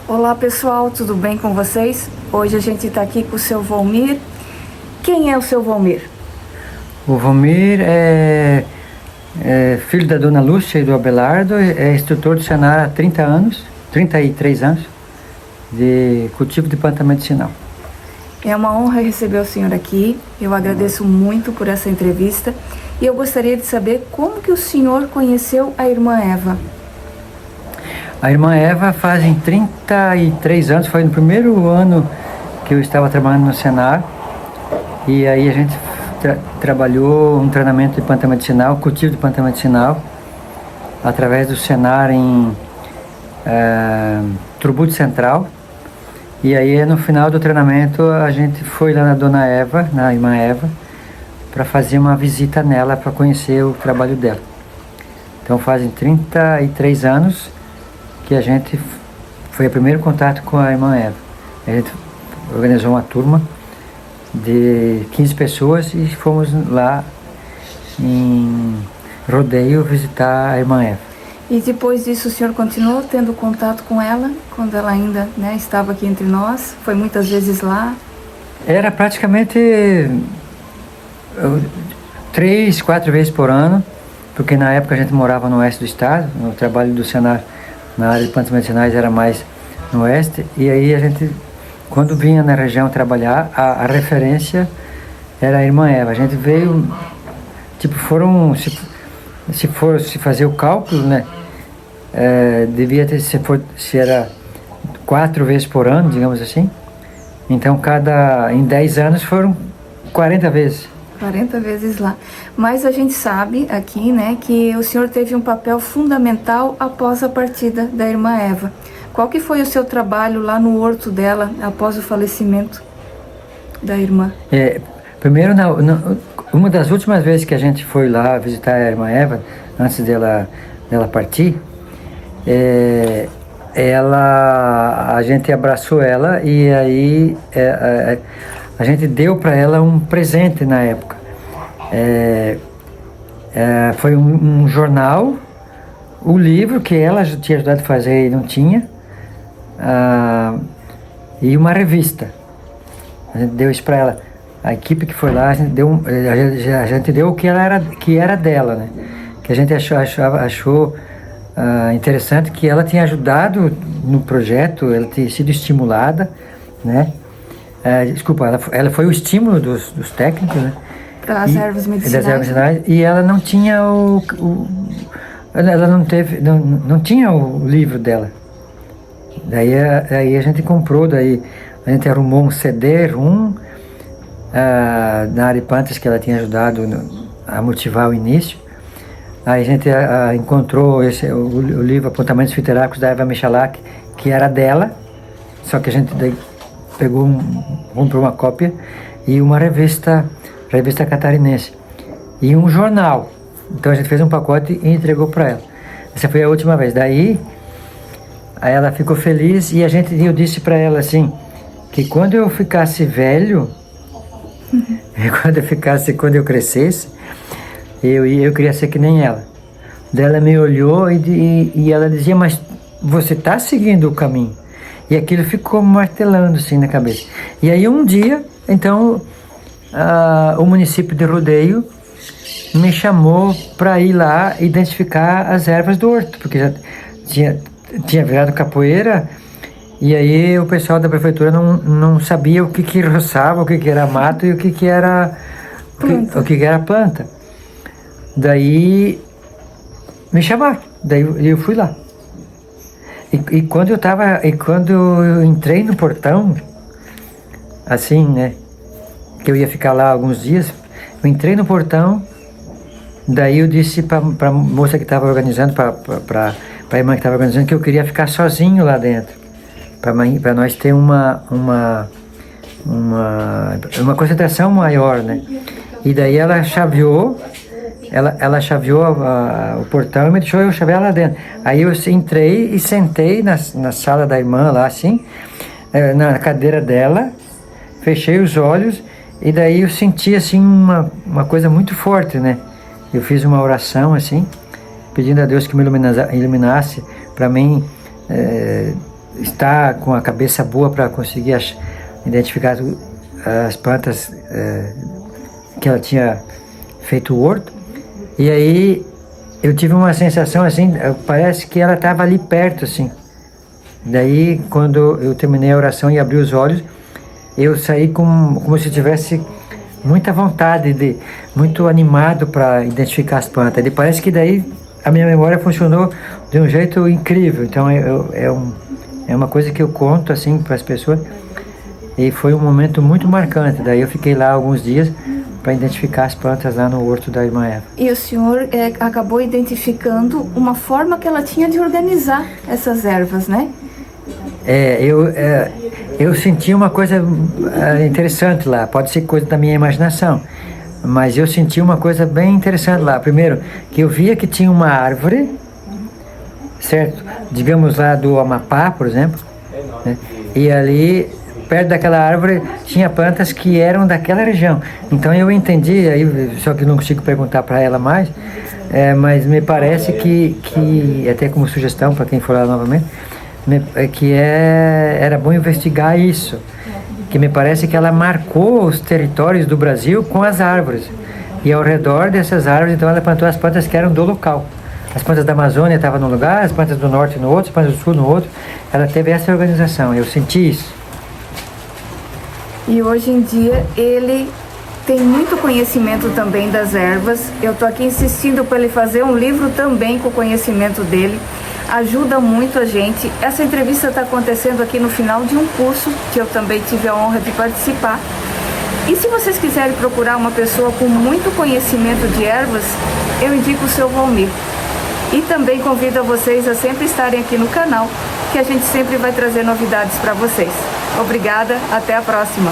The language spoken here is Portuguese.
Olá pessoal, tudo bem com vocês? Hoje a gente está aqui com o seu Valmir. Quem é o seu Valmir? O Valmir é filho da dona Lúcia e do Abelardo, é instrutor do Senar há 33 anos, de cultivo de planta medicinal. É uma honra receber o senhor aqui. Eu agradeço muito por essa entrevista e eu gostaria de saber como que o senhor conheceu a irmã Eva. A irmã Eva fazem 33 anos, foi no primeiro ano que eu estava trabalhando no Senar, e aí a gente trabalhou um treinamento de planta medicinal, cultivo de planta medicinal, através do Senar em Trubut Central. E aí no final do treinamento a gente foi lá na dona Eva, na irmã Eva, para fazer uma visita nela, para conhecer o trabalho dela. Então fazem 33 anos que a gente foi o primeiro contato com a irmã Eva. A gente organizou uma turma de 15 pessoas e fomos lá em Rodeio visitar a irmã Eva. E depois disso o senhor continuou tendo contato com ela, quando ela ainda estava aqui entre nós? Foi muitas vezes lá? Era praticamente 3, 4 vezes por ano, porque na época a gente morava no oeste do estado, o trabalho do Senar na área de plantas medicinais era mais no oeste, e aí a gente, quando vinha na região trabalhar, a referência era a irmã Eva. A gente veio, se fazer o cálculo, devia ter, se era 4 vezes por ano, digamos assim, então em 10 anos foram 40 vezes. 40 vezes lá. Mas a gente sabe aqui, que o senhor teve um papel fundamental após a partida da irmã Eva. Qual que foi o seu trabalho lá no horto dela após o falecimento da irmã? Primeiro, uma das últimas vezes que a gente foi lá visitar a irmã Eva, antes dela partir, a gente abraçou ela e aí a gente deu para ela um presente na época. Foi um jornal, o livro que ela tinha ajudado a fazer e não tinha, e uma revista. A gente deu isso para ela. A equipe que foi lá, a gente deu o que era dela, que a gente achou interessante, que ela tinha ajudado no projeto, ela tinha sido estimulada, ela foi o estímulo dos técnicos, das ervas medicinais. Das ervas medicinais, e ela não tinha não tinha o livro dela. Daí a gente comprou, a gente arrumou um CD-ROM na área de plantas que ela tinha ajudado a motivar o início. Aí a gente encontrou o livro Apontamentos Fitoterápicos da Eva Michalak, que era dela, só que a gente comprou uma cópia, e uma revista catarinense, e um jornal. Então a gente fez um pacote e entregou para ela. Essa foi a última vez. Aí ela ficou feliz, e eu disse para ela assim, que quando eu ficasse velho, quando eu crescesse, eu queria ser que nem ela. Daí ela me olhou e ela dizia, mas você está seguindo o caminho. E aquilo ficou martelando assim na cabeça. E aí um dia, então, o município de Rodeio me chamou para ir lá identificar as ervas do horto, porque já tinha virado capoeira, e aí o pessoal da prefeitura não sabia o que roçava, o que era mato e o que era planta. Daí me chamaram, daí eu fui lá. E quando eu entrei no portão, assim, que eu ia ficar lá alguns dias, eu entrei no portão, daí eu disse para a moça que estava organizando, para a irmã que estava organizando, que eu queria ficar sozinho lá dentro, para nós ter uma concentração maior, E daí ela chaveou, o portão e me deixou eu chavear lá dentro. Aí eu entrei e sentei na sala da irmã lá, assim, na cadeira dela, fechei os olhos, e daí eu senti assim uma coisa muito forte, Eu fiz uma oração assim, pedindo a Deus que me iluminasse para mim está com a cabeça boa para conseguir identificar as plantas que ela tinha feito o horto. E aí eu tive uma sensação assim, parece que ela estava ali perto, assim. Daí, quando eu terminei a oração e abri os olhos, eu saí como se tivesse muita vontade, muito animado para identificar as plantas. E parece que daí a minha memória funcionou de um jeito incrível. Então é uma coisa que eu conto assim para as pessoas. E foi um momento muito marcante. Daí eu fiquei lá alguns dias para identificar as plantas lá no horto da irmã Eva. E o senhor acabou identificando uma forma que ela tinha de organizar essas ervas, né? Eu senti uma coisa interessante lá, pode ser coisa da minha imaginação, mas eu senti uma coisa bem interessante lá. Primeiro, que eu via que tinha uma árvore, certo? Digamos lá do Amapá, por exemplo, né? E ali, perto daquela árvore, tinha plantas que eram daquela região. Então eu entendi, aí, só que não consigo perguntar para ela mais, mas me parece que, até como sugestão para quem for lá novamente, era bom investigar isso, que me parece que ela marcou os territórios do Brasil com as árvores, e ao redor dessas árvores, então ela plantou as plantas que eram do local. As plantas da Amazônia estavam num lugar, as plantas do norte no outro, as plantas do sul no outro. Ela teve essa organização, eu senti isso. E hoje em dia ele tem muito conhecimento também das ervas. Eu estou aqui insistindo para ele fazer um livro também com o conhecimento dele. Ajuda muito a gente. Essa entrevista está acontecendo aqui no final de um curso que eu também tive a honra de participar. E se vocês quiserem procurar uma pessoa com muito conhecimento de ervas, eu indico o seu Valmir. E também convido a vocês a sempre estarem aqui no canal, que a gente sempre vai trazer novidades para vocês. Obrigada, até a próxima.